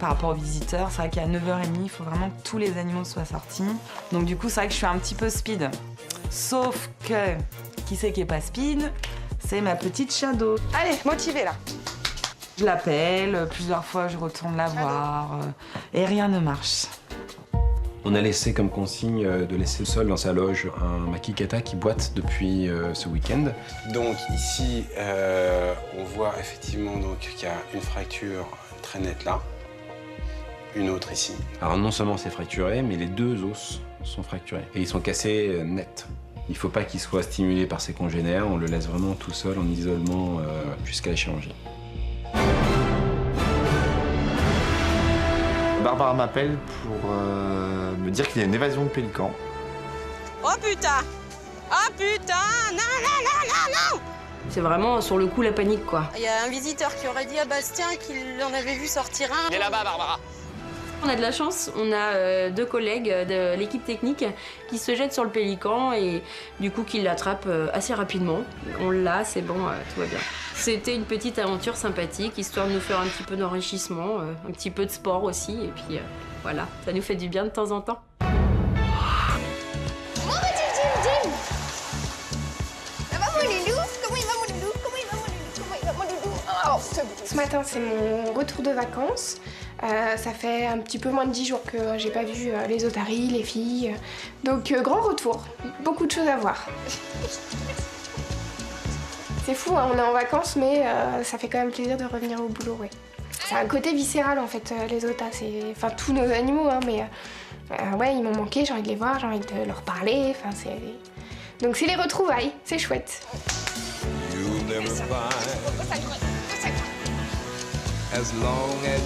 par rapport aux visiteurs. C'est vrai qu'à 9h30, il faut vraiment que tous les animaux soient sortis. Donc du coup, c'est vrai que je suis un petit peu speed. Sauf que, qui c'est qui est pas speed? C'est ma petite Shadow. Allez, motivée là. Je l'appelle, plusieurs fois je retourne la voir, et rien ne marche. On a laissé comme consigne de laisser seul dans sa loge un Makikata qui boite depuis ce week-end. Donc ici, on voit effectivement qu'il y a une fracture très nette là, une autre ici. Alors non seulement c'est fracturé, mais les deux os sont fracturés et ils sont cassés net. Il ne faut pas qu'il soit stimulé par ses congénères, on le laisse vraiment tout seul en isolement jusqu'à la chirurgie. Barbara m'appelle pour me dire qu'il y a une évasion de pélican. Oh putain! Oh putain! Non, non, non, non, non! C'est vraiment sur le coup la panique, quoi. Il y a un visiteur qui aurait dit à Bastien qu'il en avait vu sortir un. Il est là-bas, Barbara. On a de la chance, on a 2 collègues de l'équipe technique qui se jettent sur le pélican et du coup qui l'attrapent assez rapidement. On l'a, c'est bon, tout va bien. C'était une petite aventure sympathique, histoire de nous faire un petit peu d'enrichissement, un petit peu de sport aussi, et puis voilà, ça nous fait du bien de temps en temps. Mon petit Jim! Ça va mon loulou? Comment il va mon loulou? Comment il va mon loulou? Comment il va mon loulou? Oh, Ce matin, c'est mon retour de vacances. Ça fait un petit peu moins de 10 jours que j'ai pas vu les otaries, les filles. Donc, grand retour. Beaucoup de choses à voir. C'est fou, hein, on est en vacances, mais ça fait quand même plaisir de revenir au boulot, ouais. C'est un côté viscéral, en fait, les otas. Enfin, tous nos animaux, hein, mais ouais, ils m'ont manqué, j'ai envie de les voir, j'ai envie de leur parler. Enfin, donc, c'est les retrouvailles, c'est chouette. As long as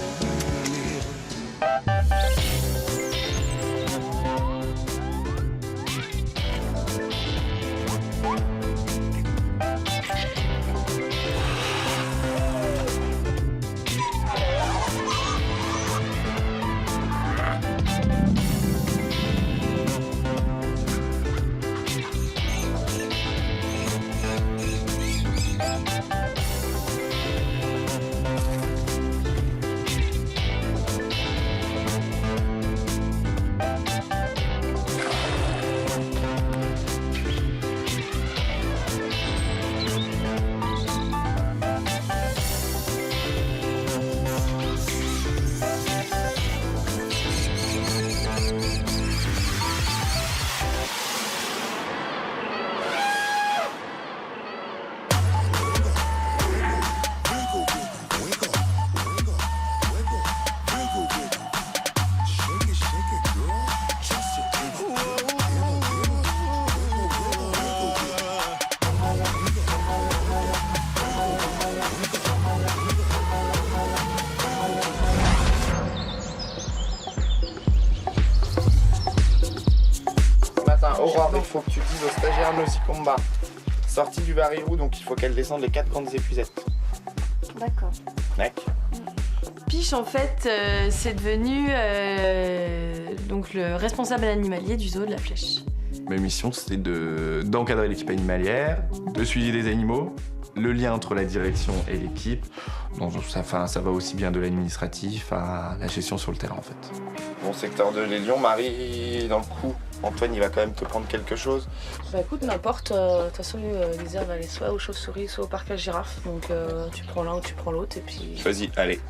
Aurore, il faut que tu dises au stagiaire Nosikomba. Sortie du barilou, donc il faut qu'elle descende les 4 grandes épuisettes. D'accord. D'accord. Piche, en fait, c'est devenu donc le responsable animalier du zoo de la Flèche. Ma mission, c'était d'encadrer l'équipe animalière, de suivi des animaux, le lien entre la direction et l'équipe. Donc ça va aussi bien de l'administratif à la gestion sur le terrain, en fait. Bon secteur de les lions, Marie dans le coup. Antoine, il va quand même te prendre quelque chose. Bah écoute, n'importe. De toute façon, l'Isère va aller soit aux chauves-souris, soit au parc à girafes. Donc tu prends l'un ou tu prends l'autre et puis... Vas-y, allez.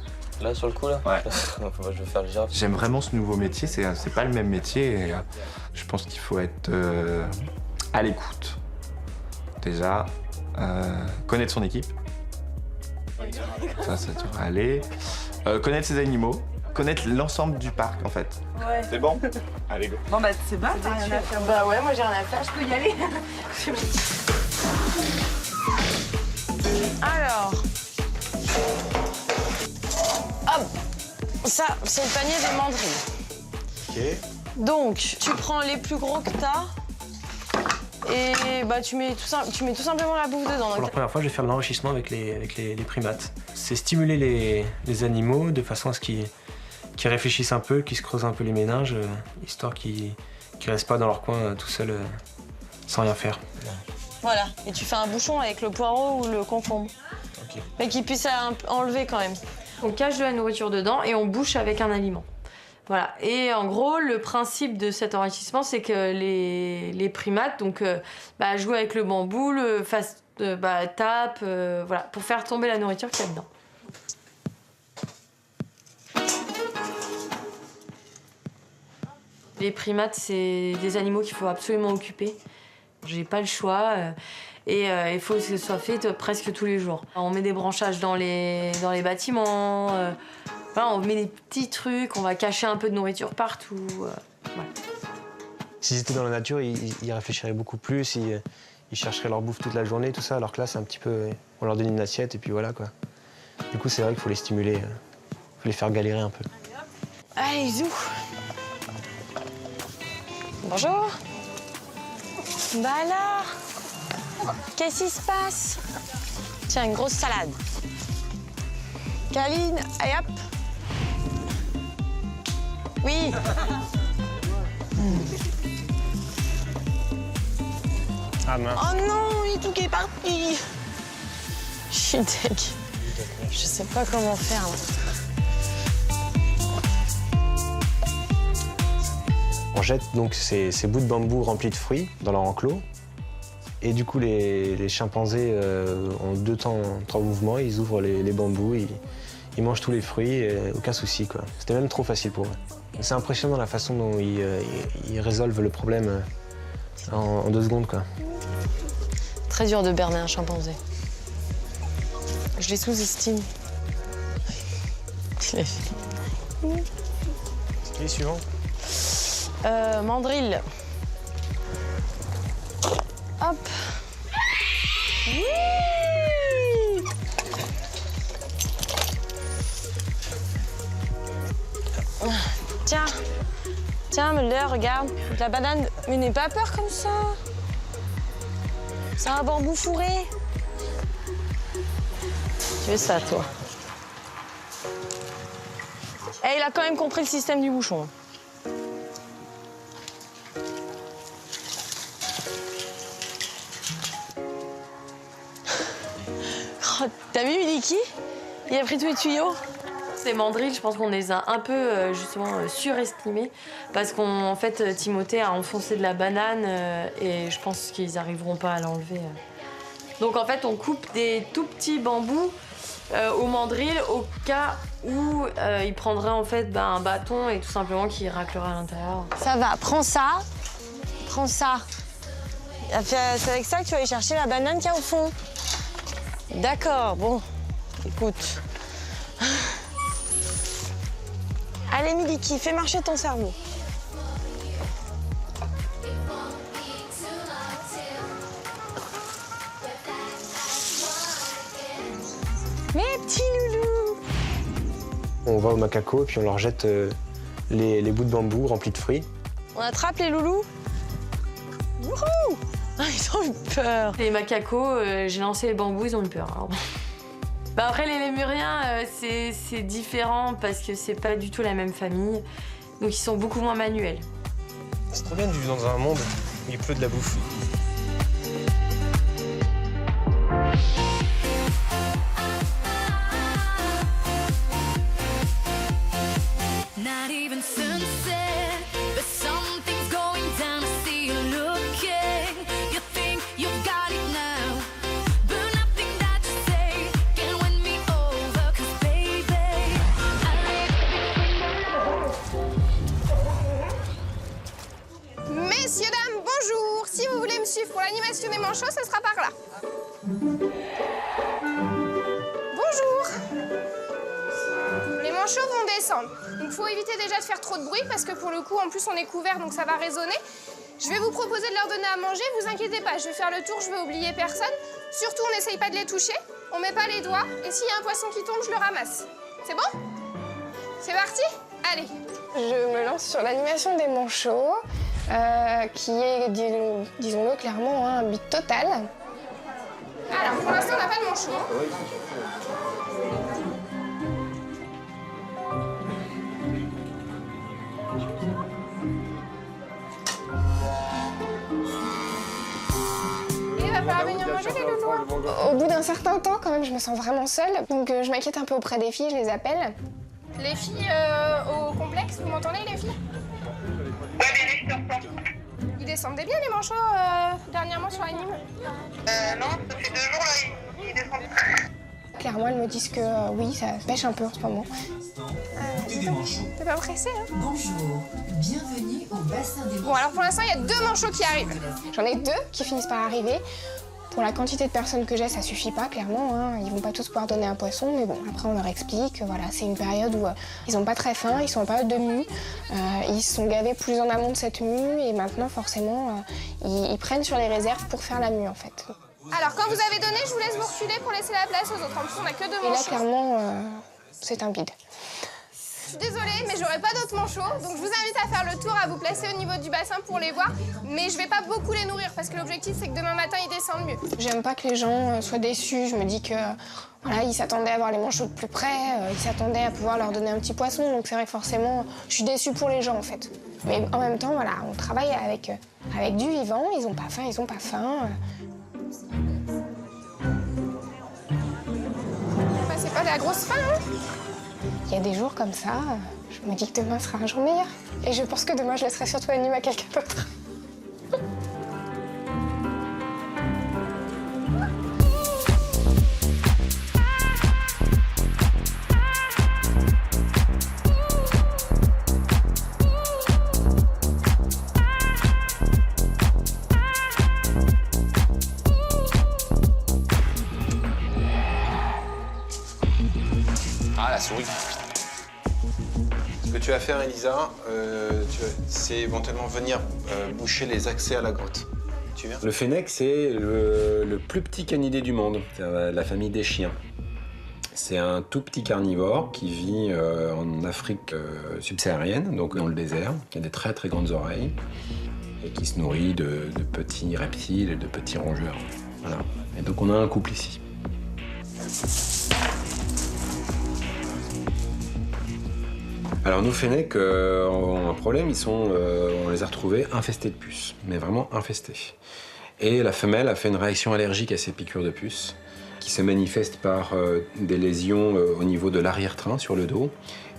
Là, sur le coup, là? Ouais. Moi, je vais faire le girafe. J'aime vraiment ce nouveau métier, c'est pas le même métier. Et, je pense qu'il faut être à l'écoute. Déjà, connaître son équipe. Ça devrait aller. Connaître ses animaux. Connaître l'ensemble du parc, en fait. Ouais. C'est bon? Allez, go. Bon bah c'est bon, t'as rien à faire. Bah ouais, moi j'ai rien à faire, je peux y aller. Alors. Hop. Ça, c'est le panier des mandrilles. Ok. Donc, tu prends les plus gros que t'as. Et bah tu mets tout simplement la bouffe dedans. Pour la première fois, je vais faire de l'enrichissement avec les primates. C'est stimuler les animaux de façon à ce qu'ils réfléchissent un peu, qu'ils se creusent un peu les méninges, histoire qu'ils restent pas dans leur coin tout seuls sans rien faire. Voilà, et tu fais un bouchon avec le poireau ou le concombre. Okay. Mais qu'ils puissent enlever quand même. On cache de la nourriture dedans et on bouche avec un aliment. Voilà. Et en gros, le principe de cet enrichissement, c'est que les primates jouent avec le bambou, tapent, voilà, pour faire tomber la nourriture qu'il y a dedans. Les primates, c'est des animaux qu'il faut absolument occuper. J'ai pas le choix. Et il faut que ce soit fait presque tous les jours. On met des branchages dans les bâtiments. Voilà, on met des petits trucs. On va cacher un peu de nourriture partout. Voilà. S'ils étaient dans la nature, ils réfléchiraient beaucoup plus. Ils chercheraient leur bouffe toute la journée, tout ça. Alors que là, c'est un petit peu... On leur donne une assiette et puis voilà, quoi. Du coup, c'est vrai qu'il faut les stimuler. Il faut les faire galérer un peu. Allez, zou. Bonjour. Bah alors, qu'est-ce qui se passe? Tiens, une grosse salade. Caline, allez hop. Oui. Ah mince. Oh non, il est tout qui est parti. Je suis deg. Je sais pas comment faire là. On jette donc ces bouts de bambou remplis de fruits dans leur enclos. Et du coup, les chimpanzés ont trois mouvements. Ils ouvrent les bambous, ils mangent tous les fruits, et aucun souci, quoi. C'était même trop facile pour eux. C'est impressionnant la façon dont ils résolvent le problème en 2 secondes, quoi. Très dur de berner un chimpanzé. Je les sous-estime. Et suivant. Mandrill. Hop. Oui. Tiens, Mulder, regarde. De la banane. Mais n'aie pas peur comme ça. C'est un bambou fourré. Tu veux ça, toi? Eh, il a quand même compris le système du bouchon. Oh, t'as vu Miliki? Il a pris tous les tuyaux. Ces mandrilles, je pense qu'on les a un peu justement surestimés parce qu'en fait, Timothée a enfoncé de la banane et je pense qu'ils n'arriveront pas à l'enlever. Donc en fait, on coupe des tout petits bambous au mandrill au cas où il prendrait en fait un bâton et tout simplement qu'il raclera à l'intérieur. Ça va, prends ça. Prends ça. C'est avec ça que tu vas aller chercher la banane qu'il y a au fond. D'accord, bon, écoute. Allez, Miliki, fais marcher ton cerveau. Mes petits loulous. On va au macaco et puis on leur jette les bouts de bambou remplis de fruits. On attrape les loulous. Wouhou! Ils ont eu peur. Les macacos, j'ai lancé les bambous, ils ont eu peur. Alors. Bah après, les lémuriens, c'est différent parce que c'est pas du tout la même famille. Donc ils sont beaucoup moins manuels. C'est trop bien de vivre dans un monde où il pleut de la bouffe. Messieurs, dames, bonjour. Si vous voulez me suivre pour l'animation des manchots, ça sera par là. Bonjour. Les manchots vont descendre. Donc, faut éviter déjà de faire trop de bruit parce que pour le coup, en plus, on est couvert, donc ça va résonner. Je vais vous proposer de leur donner à manger. Vous inquiétez pas, je vais faire le tour, je vais oublier personne. Surtout, on n'essaye pas de les toucher. On met pas les doigts. Et s'il y a un poisson qui tombe, je le ramasse. C'est bon? C'est parti? Allez. Je me lance sur l'animation des manchots, qui est, disons-le clairement, un but total. Alors, pour l'instant, on n'a pas de manchot. Il va falloir venir manger les loulous. Au bout d'un certain temps, quand même, je me sens vraiment seule. Donc je m'inquiète un peu auprès des filles, je les appelle. Les filles au complexe, vous m'entendez les filles? Ils descendaient bien les manchots dernièrement sur la Nîmes? Non, ça fait 2 jours là, ils descendent. Clairement, elles me disent que oui, ça pêche un peu en ce moment. T'es pas pressée, hein? Bonjour, bienvenue au bassin des Bon, alors pour l'instant, il y a 2 manchots qui arrivent. J'en ai 2 qui finissent par arriver. Pour la quantité de personnes que j'ai, ça suffit pas, clairement. Hein. Ils vont pas tous pouvoir donner un poisson, mais bon, après on leur explique. Voilà, c'est une période où ils ont pas très faim, ils sont en période de mue. Ils se sont gavés plus en amont de cette mue et maintenant, forcément, ils prennent sur les réserves pour faire la mue, en fait. Alors, quand vous avez donné, je vous laisse vous reculer pour laisser la place aux autres. En plus, on a que 2 manchots. Et là, clairement, c'est un bide. Je suis désolée, mais j'aurai pas d'autres manchots. Donc, je vous invite à faire le tour, à vous placer au niveau du bassin pour les voir. Mais je vais pas beaucoup les nourrir parce que l'objectif, c'est que demain matin, ils descendent mieux. J'aime pas que les gens soient déçus. Je me dis que voilà, ils s'attendaient à voir les manchots de plus près, ils s'attendaient à pouvoir leur donner un petit poisson. Donc c'est vrai que forcément, je suis déçue pour les gens en fait. Mais en même temps, voilà, on travaille avec du vivant. Ils ont pas faim, ils ont pas faim. Bah, c'est pas de la grosse faim, hein? Il y a des jours comme ça, je me dis que demain sera un jour meilleur. Et je pense que demain, je laisserai surtout la nuit à quelqu'un d'autre. Ah, la souris. Ce que tu vas faire, Elisa, c'est éventuellement venir boucher les accès à la grotte. Tu viens? Le fennec, c'est le plus petit canidé du monde, c'est la famille des chiens. C'est un tout petit carnivore qui vit en Afrique subsaharienne, donc dans le désert, qui a des très très grandes oreilles et qui se nourrit de petits reptiles et de petits rongeurs. Voilà. Et donc on a un couple ici. Alors nos fennecs ont un problème, on les a retrouvés infestés de puces, mais vraiment infestés. Et la femelle a fait une réaction allergique à ces piqûres de puces, qui se manifestent par des lésions au niveau de l'arrière-train, sur le dos,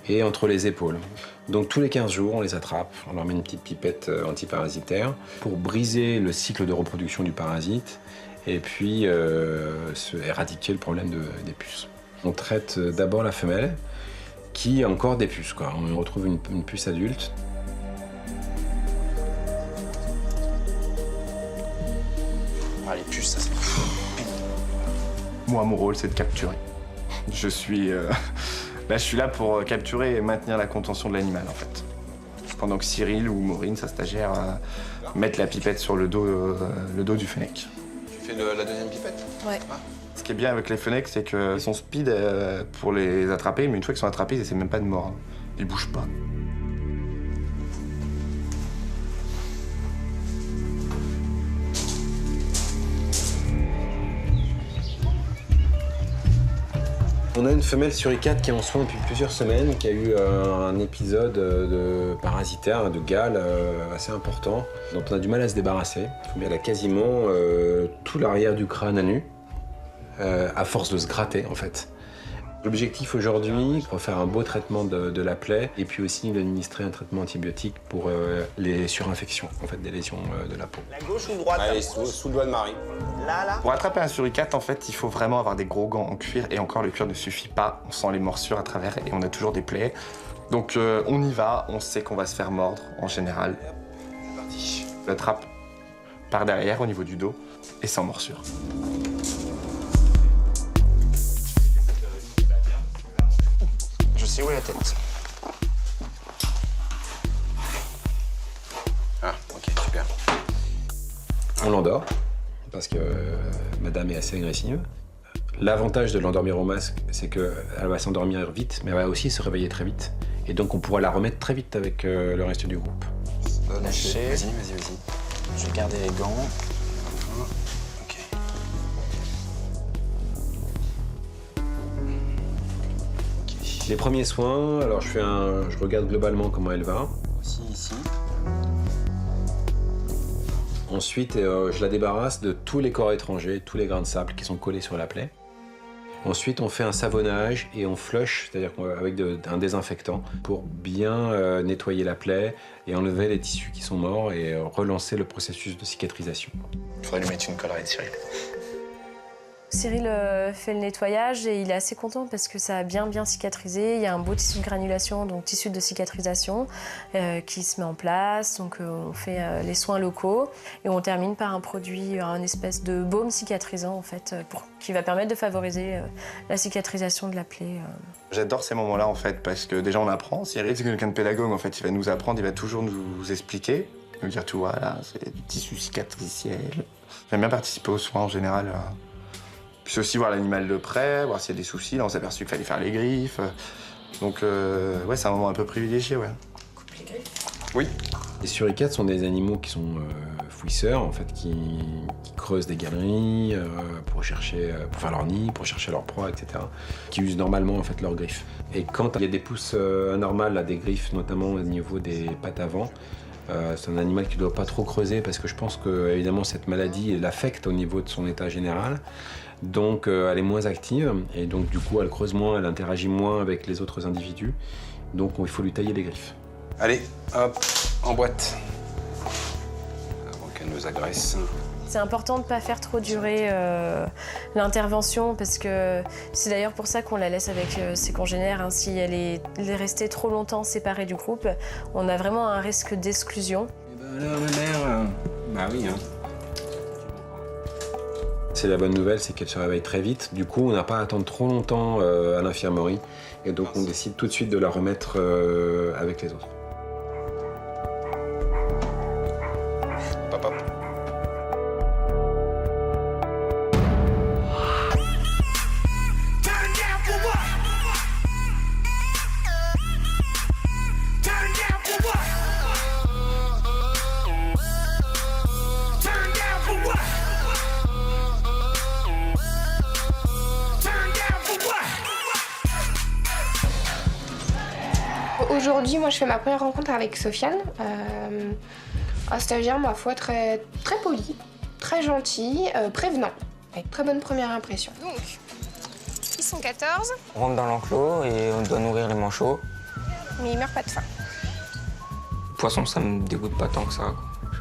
et entre les épaules. Donc tous les 15 jours, on les attrape, on leur met une petite pipette antiparasitaire pour briser le cycle de reproduction du parasite, et puis éradiquer le problème des puces. On traite d'abord la femelle, qui a encore des puces, quoi. On retrouve une puce adulte. Ah, les puces, ça c'est... Moi, mon rôle, c'est de capturer. Je suis là pour capturer et maintenir la contention de l'animal, en fait. Pendant que Cyril ou Maureen, sa stagiaire, mettent la pipette sur le dos du fennec. Tu fais la deuxième pipette? Ouais. Ah. Ce qui est bien avec les fennecs, c'est qu'ils sont speed pour les attraper, mais une fois qu'ils sont attrapés, ils essaient même pas de mordre. Ils bougent pas. On a une femelle suricate qui est en soins depuis plusieurs semaines, qui a eu un épisode de parasitaire, de gale assez important, dont on a du mal à se débarrasser. Elle a quasiment tout l'arrière du crâne à nu. À force de se gratter, en fait. L'objectif aujourd'hui, c'est de faire un beau traitement de la plaie et puis aussi d'administrer un traitement antibiotique pour les surinfections, en fait, des lésions de la peau. La gauche ou droite? Allez, sous le doigt de Marie. Là. Pour attraper un suricate, en fait, il faut vraiment avoir des gros gants en cuir et encore, le cuir ne suffit pas. On sent les morsures à travers et on a toujours des plaies. Donc on y va, on sait qu'on va se faire mordre en général. C'est parti. On l'attrape par derrière au niveau du dos et sans morsure. Je sais où est la tête. Ah, ok, super. On l'endort, parce que madame est assez agressive. L'avantage de l'endormir au masque, c'est qu'elle va s'endormir vite, mais elle va aussi se réveiller très vite. Et donc on pourra la remettre très vite avec le reste du groupe. Lâchez. Vas-y. Je vais garder les gants. Ok. Les premiers soins, alors je regarde globalement comment elle va. Aussi ici. Ensuite, je la débarrasse de tous les corps étrangers, tous les grains de sable qui sont collés sur la plaie. Ensuite, on fait un savonnage et on flush, c'est-à-dire avec un désinfectant, pour bien nettoyer la plaie et enlever les tissus qui sont morts et relancer le processus de cicatrisation. Il faudrait lui mettre une collerette, Cyril. Cyril fait le nettoyage et il est assez content parce que ça a bien cicatrisé. Il y a un beau tissu de granulation, donc tissu de cicatrisation, qui se met en place. Donc on fait les soins locaux et on termine par un produit, un espèce de baume cicatrisant en fait, qui va permettre de favoriser la cicatrisation de la plaie. J'adore ces moments-là en fait parce que déjà on apprend. Cyril c'est quelqu'un de pédagogue en fait, il va nous apprendre, il va toujours nous expliquer, nous dire tout voilà, c'est du tissu cicatriciel. J'aime bien participer aux soins en général. Puis aussi voir l'animal de près, voir s'il y a des soucis. Là, on s'est aperçu qu'il fallait faire les griffes. Donc, ouais, c'est un moment un peu privilégié, ouais. Coupe les griffes. Oui. Les suricates sont des animaux qui sont fouisseurs, en fait, qui creusent des galeries pour faire leur nid, pour chercher leur proie, etc. Qui usent normalement, en fait, leurs griffes. Et quand il y a des pousses anormales à des griffes, notamment au niveau des pattes avant, c'est un animal qui ne doit pas trop creuser parce que je pense que, évidemment, cette maladie l'affecte au niveau de son état général. Donc elle est moins active et donc du coup elle creuse moins, elle interagit moins avec les autres individus. Donc il faut lui tailler les griffes. Allez, hop, en boîte. Avant qu'elle nous agresse. C'est important de ne pas faire trop durer l'intervention parce que c'est d'ailleurs pour ça qu'on la laisse avec ses congénères. Hein. Si elle est restée trop longtemps séparée du groupe, on a vraiment un risque d'exclusion. Alors ma mère, bah oui hein. C'est la bonne nouvelle, c'est qu'elle se réveille très vite. Du coup, on n'a pas à attendre trop longtemps à l'infirmerie. Et donc, on décide tout de suite de la remettre avec les autres. Papa. Aujourd'hui, moi, je fais ma première rencontre avec Sofiane, un stagiaire, ma foi, très poli, très gentil, prévenant, avec très bonne première impression. Donc, ils sont 14, On rentre dans l'enclos et on doit nourrir les manchots. mais ils meurent pas de faim. Le poisson, ça me dégoûte pas tant que ça,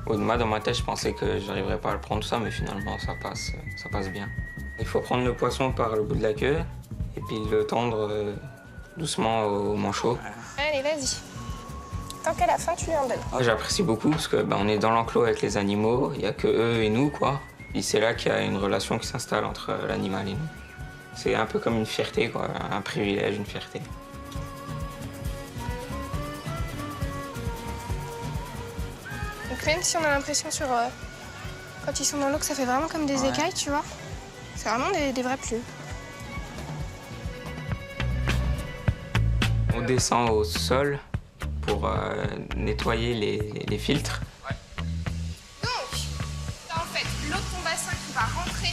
quoi. Moi, dans ma tête, je pensais que j'arriverais pas à le prendre tout ça, mais finalement, ça passe bien. Il faut prendre le poisson par le bout de la queue et puis le tendre doucement au manchot. Allez, vas-y. Tant qu'à la fin, tu lui en donnes. J'apprécie beaucoup parce que on est dans l'enclos avec les animaux, il n'y a que eux et nous, quoi. Et c'est là qu'il y a une relation qui s'installe entre l'animal et nous. C'est un peu comme une fierté, quoi, un privilège, une fierté. Donc même si on a l'impression quand ils sont dans l'eau que ça fait vraiment comme des écailles, tu vois, c'est vraiment des vrais plumes. On descend au sol pour nettoyer les filtres. Donc, t'as en fait l'eau de ton bassin qui va rentrer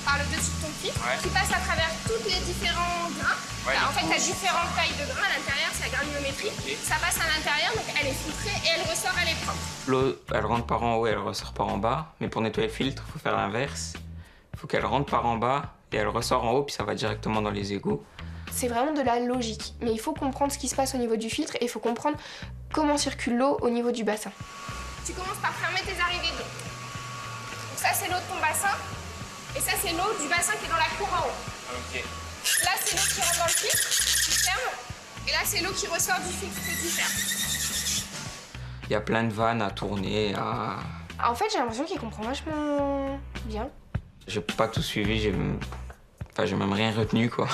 par le dessus de ton filtre, qui passe à travers tous les différents grains. En fait, t'as différentes tailles de grains à l'intérieur, c'est la granulométrie. Ça passe à l'intérieur, donc elle est filtrée et elle ressort, elle est propre. L'eau, elle rentre par en haut et elle ressort par en bas. Mais pour nettoyer le filtre, il faut faire l'inverse. Il faut qu'elle rentre par en bas et elle ressort en haut, puis ça va directement dans les égouts. C'est vraiment de la logique, mais il faut comprendre ce qui se passe au niveau du filtre et il faut comprendre comment circule l'eau au niveau du bassin. Tu commences par fermer tes arrivées d'eau. Donc ça, c'est l'eau de ton bassin. Et ça, c'est l'eau du bassin qui est dans la cour en haut. Ok. Là, c'est l'eau qui rentre dans le filtre, que tu fermes. Et là, c'est l'eau qui ressort du filtre, que tu fermes. Il y a plein de vannes à tourner, En fait, j'ai l'impression qu'il comprend vachement bien. J'ai pas tout suivi, j'ai même rien retenu, quoi.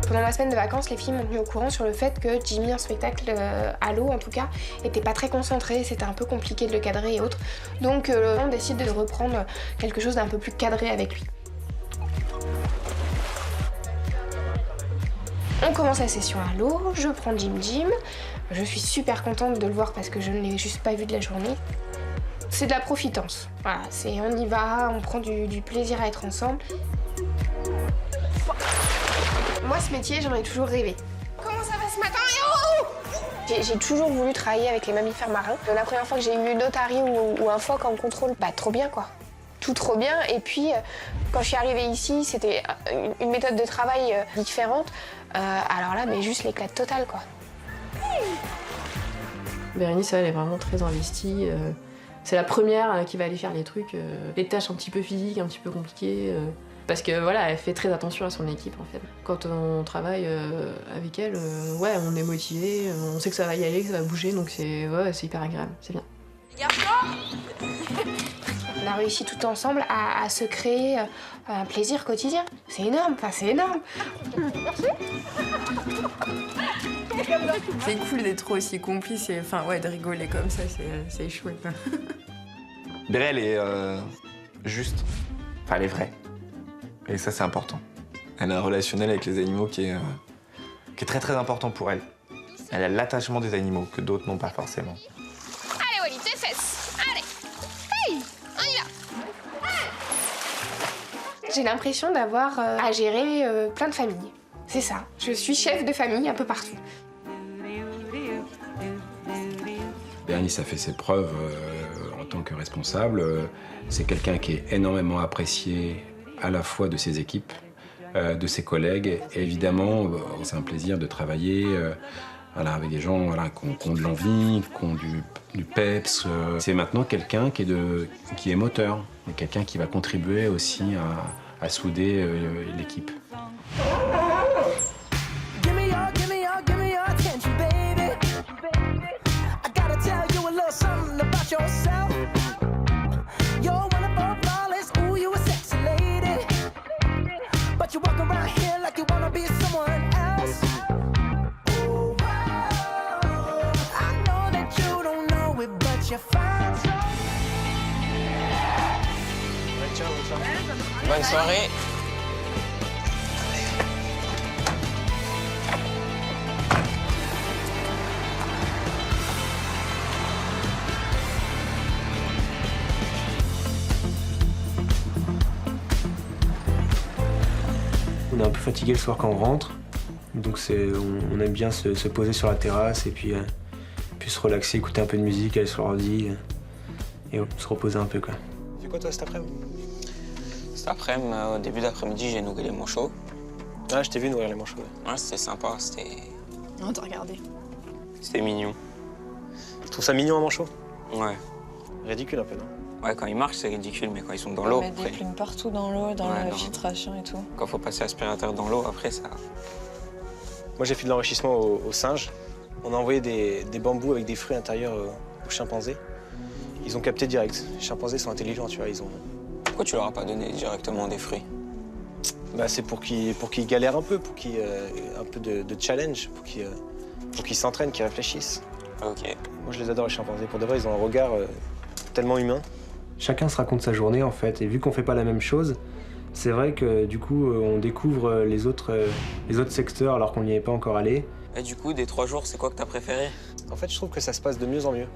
Pendant ma semaine de vacances, les filles m'ont tenu au courant sur le fait que Jimmy, un spectacle à l'eau en tout cas, était pas très concentré, c'était un peu compliqué de le cadrer et autres. Donc on décide de reprendre quelque chose d'un peu plus cadré avec lui. On commence la session à l'eau, je prends Jim. Je suis super contente de le voir parce que je ne l'ai juste pas vu de la journée. C'est de la profitance. Voilà, on y va, on prend du plaisir à être ensemble. Moi, ce métier, j'en ai toujours rêvé. Comment ça va ce matin? J'ai toujours voulu travailler avec les mammifères marins. La première fois que j'ai eu une otarie ou un phoque en contrôle, bah trop bien quoi. Tout trop bien. Et puis, quand je suis arrivée ici, c'était une méthode de travail différente. Alors là, mais juste l'éclat total quoi. Bérénice, elle est vraiment très investie. C'est la première qui va aller faire les trucs, les tâches un petit peu physiques, un petit peu compliquées. Parce que voilà, elle fait très attention à son équipe en fait. Quand on travaille avec elle, ouais, on est motivé, on sait que ça va y aller, que ça va bouger, donc c'est hyper agréable, c'est bien. On a réussi tout ensemble à se créer un plaisir quotidien. C'est énorme, enfin c'est énorme. C'est cool d'être aussi complice et enfin ouais, de rigoler comme ça, c'est chouette. Béré, elle est juste. Enfin, elle est vraie. Et ça, c'est important. Elle a un relationnel avec les animaux qui est très très important pour elle. Elle a l'attachement des animaux que d'autres n'ont pas forcément. Allez Wally, tes fesses. Allez. Hey, on y va. J'ai l'impression d'avoir à gérer plein de familles. C'est ça. Je suis chef de famille un peu partout. Bérénice a fait ses preuves en tant que responsable. C'est quelqu'un qui est énormément apprécié à la fois de ses équipes, de ses collègues. Et évidemment, c'est un plaisir de travailler avec des gens qui ont de l'envie, qui ont du peps. C'est maintenant quelqu'un qui est moteur, et quelqu'un qui va contribuer aussi à souder l'équipe. Bonne soirée. On est un peu fatigué le soir quand on rentre, donc on aime bien se poser sur la terrasse et puis se relaxer, écouter un peu de musique, aller sur l'ordi et se reposer un peu quoi. Tu fais quoi toi cet après-midi? Cet après-midi, au début d'après-midi, j'ai nourri les manchots. Ah, je t'ai vu nourrir les manchots. Ouais, c'était sympa, On t'a regardé. c'était mignon. Tu trouves ça mignon un manchot? Ouais. Ridicule un peu, non? Ouais, quand ils marchent, c'est ridicule, mais quand ils sont dans l'eau, Mettre des après... plumes partout dans l'eau, dans Ouais, le non. filtration et tout. Quand faut passer aspirateur dans l'eau, après, ça... Moi, j'ai fait de l'enrichissement aux singes. On a envoyé des bambous avec des fruits intérieurs aux chimpanzés. Ils ont capté direct. Les chimpanzés sont intelligents, tu vois, ils ont... Pourquoi tu leur as pas donné directement des fruits? Bah, c'est pour qu'ils galèrent un peu, pour qu'ils un peu de challenge, pour qu'ils s'entraînent, qu'ils réfléchissent. Ok. Moi, je les adore, les chimpanzés. Pour de vrai, ils ont un regard tellement humain. Chacun se raconte sa journée en fait, et vu qu'on fait pas la même chose, c'est vrai que du coup on découvre les autres secteurs alors qu'on n'y est pas encore allé. Et du coup, des 3 jours, c'est quoi que t'as préféré? En fait, je trouve que ça se passe de mieux en mieux.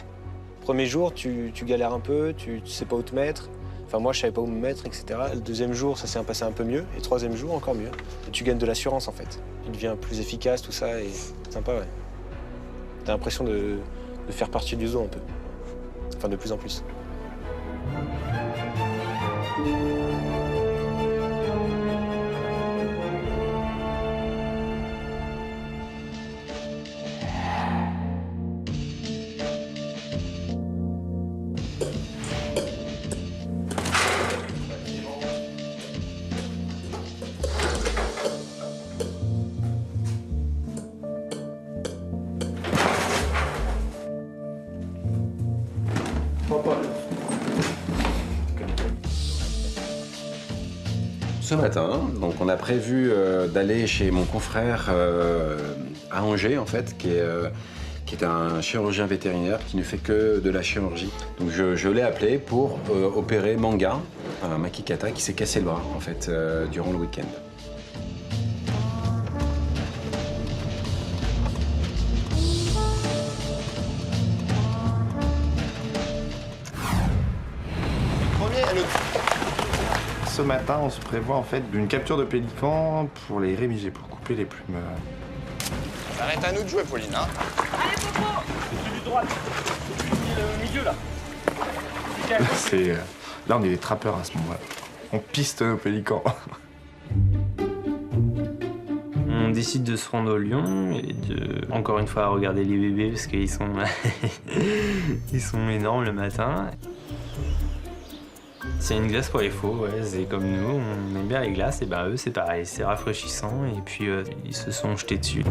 Premier jour, tu galères un peu, tu sais pas où te mettre. Enfin, moi, je savais pas où me mettre, etc. Le deuxième jour, ça s'est passé un peu mieux. Et le troisième jour, encore mieux. Et tu gagnes de l'assurance, en fait. Tu deviens plus efficace, tout ça, et c'est sympa, ouais. T'as l'impression de faire partie du zoo, un peu. Enfin, de plus en plus. Ce matin, donc on a prévu d'aller chez mon confrère à Angers, en fait, qui est un chirurgien vétérinaire qui ne fait que de la chirurgie. Donc je l'ai appelé pour opérer Manga, un Makikata qui s'est cassé le bras, en fait, durant le week-end. Ce matin, on se prévoit en fait d'une capture de pélican pour les rémiger, pour couper les plumes. Ça va être à nous de jouer, Pauline, hein? Allez, Popo! C'est du droite. Le milieu, là. Là, on est des trappeurs à ce moment-là. On piste nos pélicans. On décide de se rendre au lion et encore une fois, regarder les bébés parce qu'ils sont... ils sont énormes le matin. C'est une glace pour les faux, ouais, c'est comme nous, on aime bien les glaces, et ben eux c'est pareil, c'est rafraîchissant, et puis ils se sont jetés dessus.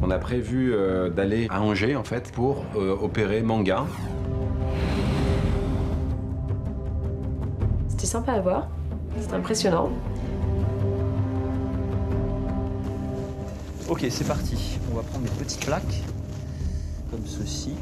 On a prévu d'aller à Angers, en fait, pour opérer Manga. C'était sympa à voir, c'était impressionnant. Ok, c'est parti. On va prendre des petites plaques, comme ceci.